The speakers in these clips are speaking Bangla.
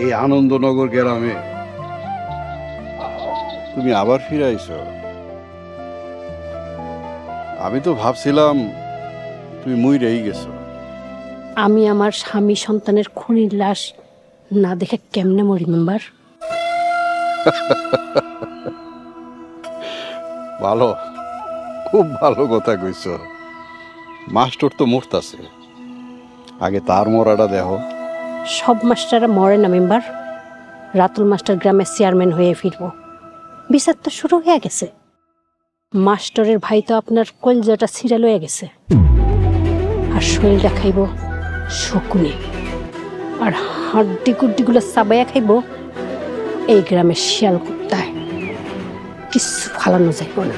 এই আনন্দনগর গ্রামে তুমি আবার ফিরে আইছো। আমি তো ভাবছিলাম তুমি মইরাই গেছো। আমি আমার স্বামী সন্তানের খুনির লাশ না দেখে কেমনে মরি মেম্বার? ভালো, খুব ভালো কথা কইছ। মাস্টার তো মরতাছে, আগে তার মরাটা দেখো। সব মাস্টাররা মরে না মেম্বার। রাতুল মাস্টার গ্রামের চেয়ারম্যান হয়ে ফিরব। বিচার তো শুরু হয়ে গেছে। মাস্টারের ভাই তো আপনার কলজাটা ছিঁড়া লয়ে গেছে, আর শরীরটা খাইব শকুনে, আর হাড্ডি কুড্ডিগুলো চাবাইয়া খাইব এই গ্রামের শিয়াল কুত্তায়। কিছু ফালানো যাইব না।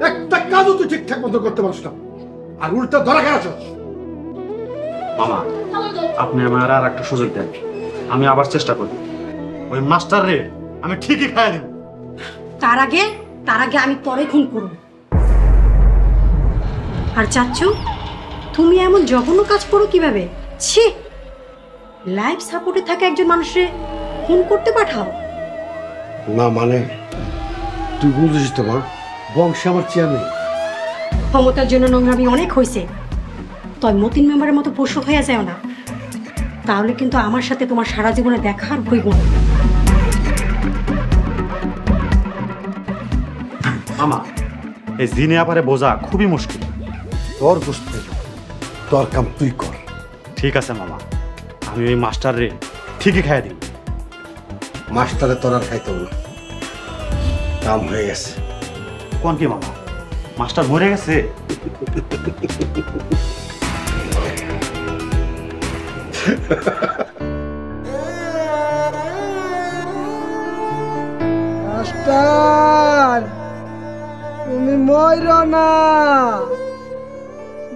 একটা কাজও তুই ঠিকঠাক মতো করতে পারছ না, আর উল্টা ধরা খেয়েছ। মামা, আপনি আমার আর একটা সুযোগ দেন, আমি আবার চেষ্টা করি। ওই মাস্টার রে আমি ঠিকই খাইয়া দিব। তার আগে আমি তরে খুন করব। আর চাচ্ছু, তুমি এমন জঘন্য কাজ করো কিভাবে? ছি, লাইফ সাপোর্টে থাকা একজন মানুষের খুন করতে পাঠাও? না মানে তুই বুঝিস তো মা, বংশে আমার চেয়ারম্যান। ক্ষমতার জন্য নোংরামি অনেক হয়েছে, তয় মতিন মেম্বারের মতো পশু হয়ে যায় না, তাহলে কিন্তু আমার সাথে তোমার সারা জীবনে দেখার হইব না। মামা, এই জিনে আপারে বোঝা খুবই মুশকিল। তোর বুঝতে তোর কাম তুই কর। ঠিক আছে মামা, আমি ওই মাস্টার রে ঠিকই খাইয়া দিব। মাস্টারে তোর আর খাইতে হবে না, কাম হয়ে গেছে। কোন কি মামা, মাস্টার মরে গেছে? মাস্টার তুমি মইরো না,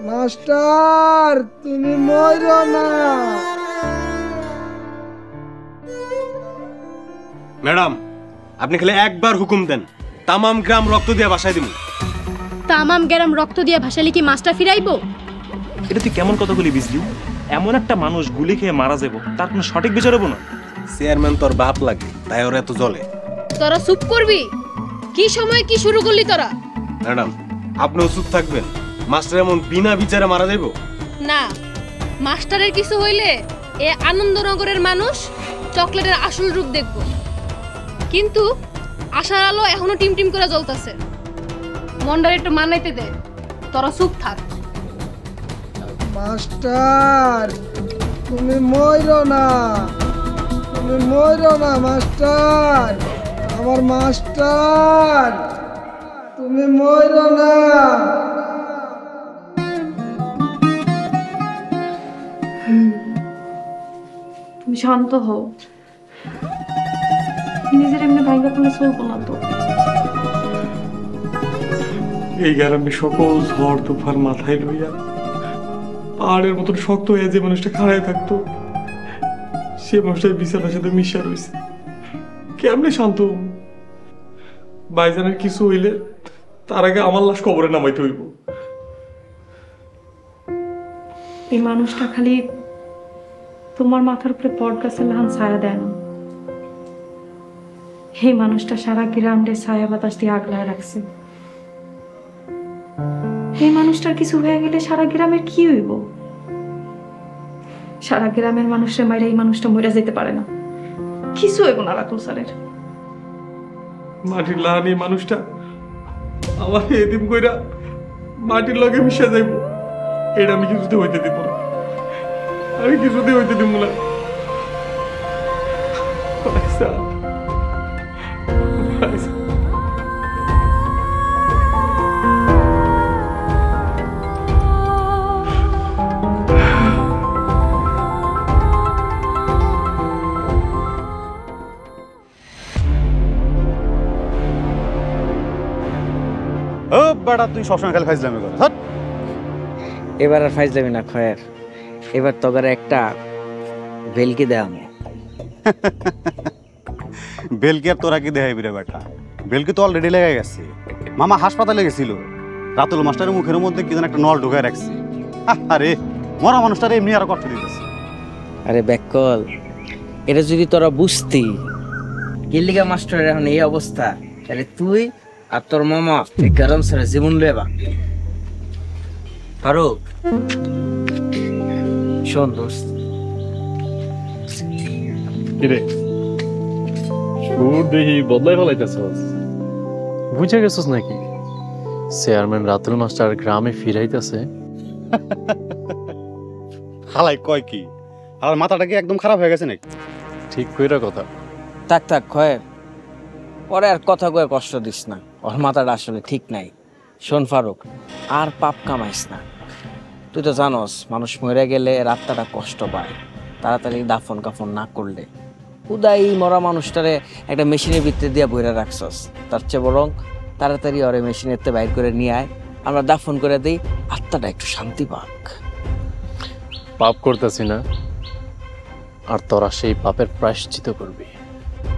মাস্টার তুমি মইরো না। ম্যাডাম, আপনি খালি একবার হুকুম দেন, তামাম গ্রাম রক্ত দিয়ে ভাসাই দিব। তামাম গ্রাম রক্ত দিয়ে ভাসালে কি মাস্টার ফিরাইবো? এটা তুই কেমন কথাগুলি বুঝলি? এমন একটা মানুষ গুলি খেয়ে মারা যাব, তার কোনো সঠিক বিচার হবো না? চেয়ারম্যান তোর বাপ লাগে, তাই ওর এত জ্বলে। তোরা চুপ করবি? কি সময় কি শুরু করলি তোরা? ম্যাডাম, আপনিও চুপ থাকবেন? মাস্টার এমন বিনা বিচারে মারা যাইব না। মাস্টারের কিছু হইলে এ আনন্দনগরের মানুষ চকলেটের আসল রূপ দেখব। কিন্তু আশার আলো এখনো টিম টিম করে জ্বলতেছে। মন্ডার একটু মানাইতে দে, তোরা চুপ থাক। মাস্টার তুমি মইরো না, তুমি মইরো না মাস্টার, আমার মাস্টার তুমি মইরো না। তুমি শান্ত হও, নিজের এমনি ভাইগা করলে চলবো না তো। এই গ্রামে সকল ঝড় তুফান মাথায় লইয়া পাহাড়ের মতন শক্ত হয়ে যে মানুষটা খাড়ায় থাকতো, সে মানুষটার বিছানার সাথে মিশা রয়েছে। কেমনে শান্ত? বাইজানের কিছু হইলে তার আগে আমার লাশ কবরে নামাইতে হইব। এই মানুষটা খালি তোমার মাথার উপরে বট গাছের লাহান ছায়া দেয় না, এই মানুষটা সারা গ্রামে ছায়া বাতাস দিয়ে আগলায় রাখছে। এই মানুষটার কিছু হয়ে গেলে সারা গ্রামের কি হইব? সারা গ্রামের মানুষের মাইরে এই মানুষটা মরে যেতে পারে না, কিছু হইব না রাতুল স্যারের। মাটির লাহান এই মানুষটা আমার এদিন কইরা মাটির লগে মিশে যাইব, এটা আমি কিছুতে হইতে দিব না, আমি কিছুতে হইতে দিব না। বেটা তুই সবসময় খালি ফাইজলামি করিস হট। এবার আর ফাইজলামি না খয়ের, এবার তোদের একটা ভেলকি দেয় আমি। বেলকি আর তোরা কি দেখাইবি রে বেটা? বেলকি তো অলরেডি লেগে গেছে। মামা হাসপাতালে গেছিল, রাতুল মাস্টারের মুখের মধ্যে কি যেন একটা নল ঢুকায় রাখছে। আরে মরা মানুষটারে এমনি আরো কষ্ট দিতেছে। আরে ব্যাককল, এটা যদি তোরা বুঝতি গিল্লিগা মাস্টারের এখন এই অবস্থা, তাহলে তুই আর তোর মামা এই গরম সারা জীবন লেবা। ফারুক শোন দোস্ত, কিরে সুর দেখি বদলাই ফেলাইতেছস, বুঝে গেছস নাকি চেয়ারম্যান রাতুল মাস্টার গ্রামে ফিরাইতেছে? হালাই কয় কি, আর মাথাটা কি একদম খারাপ হয়ে গেছে নাকি? ঠিক কইরা কথা। থাক থাক খয়ের, পরে আর কথা কয়ে কষ্ট দিস না, ওর মাথাটা আসলে ঠিক নাই। শোন ফারুক, আর পাপ কামাইস না। তুই তো জানোস মানুষ মরে গেলে রাতটা কষ্ট পায়, তাড়াতাড়ি দাফন কাফন না করলে। উদাই মরা মানুষটারে একটা মেশিনের ভিতরে দিয়ে বইরা রাখছস, তার চেয়ে বরং তাড়াতাড়ি ওরে মেশিনের তে বাইর করে নিয়ে আয়, আমরা দাফন করে দিই, আত্মাটা একটু শান্তি পাক। পাপ করতেছি না, আর তোরা সেই পাপের প্রায়শ্চিত করবি।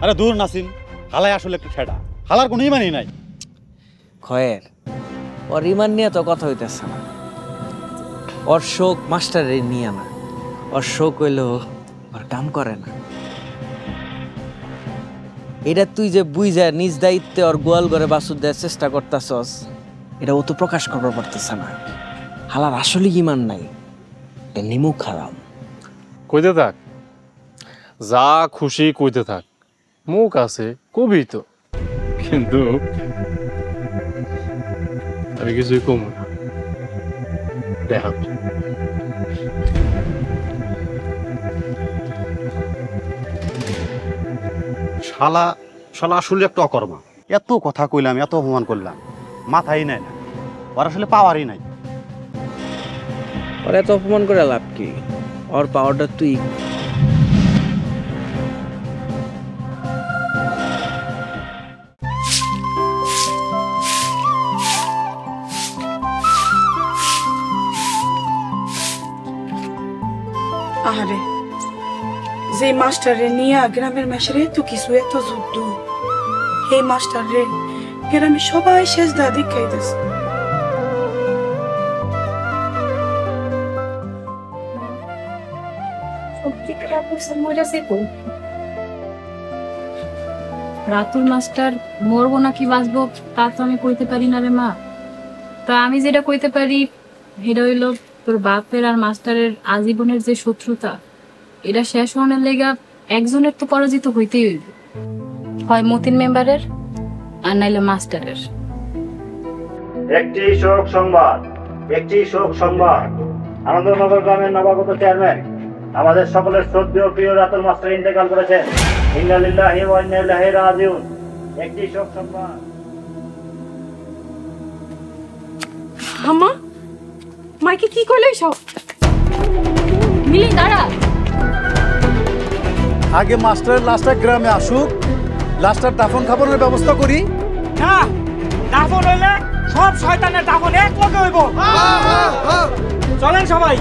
আরে দূর নাসিম, হালাই আসলে একটু ছেড়া, হালার কোনো ইমানই নাই। খয়ের, ওর ইমান নিয়ে তো কথা হইতেছে না, ওর শোক মাস্টারের নিয়ে না, ওর শোক হইলো ওর কাম করে না। এটা তুই যে বুঝা নিজ দায়িত্বে ওর গোয়াল ঘরে বাসুর দেওয়ার চেষ্টা করতেছস, এটা ও তো প্রকাশ করবার পারতেছে না। হালার আসলে ইমান নাই, এটা নিমুখ হারাম। কইতে থাক, যা খুশি কইতে থাক, মুখ আছে কবি তো, কিন্তু আমি কিছুই কম না। দেখা শালা শালা আসলে একটা অকর্মা। এত কথা কইলাম, এত অপমান করলাম, মাথাই নাই না, ওর আসলে পাওয়ারই নাই। ওর এত অপমান করে লাভ কি? ওর পাওয়ারটা তুই আরে যে মাস্টারে নিয়ে গ্রামের মেশরে তো কিছু এত যুদ্ধ, এই মাস্টার রে গ্রামে সবাই শেষ দাদি খাইতেছে। রাতুল মাস্টার মরবো নাকি বাঁচবো তা তো আমি কইতে পারি না রে মা। তা আমি যেটা কইতে পারি সেটা হইলো তোর বাপের আর মাস্টারের আজীবনের যে শত্রুতা, এটা শেষ হওয়ার লেগা একজনের তো পরাজিত হইতেই হইবে, হয় মতিন মেম্বারের আর নাইলে মাস্টারের। একটি শোক সংবাদ, একটি শোক সংবাদ। আনন্দনগর গ্রামের নবাগত চেয়ারম্যান আমাদের সকলের শ্রদ্ধেয় প্রিয় রাতুল মাস্টার ইন্তেকাল করেছেন। ইন্না লিল্লাহি ওয়া ইন্না ইলাইহি রাজিউন। একটি শোক সংবাদ। আম্মা, মাইকে কি কইলো সব? মিলি দাঁড়া, আগে মাস্টারের লাশটা গ্রামে আসুক, লাশটার দাফন খাবারের ব্যবস্থা করি। না, দাফন হইলে সব শয়তানের দাফন এক লগে হইব। চলেন সবাই।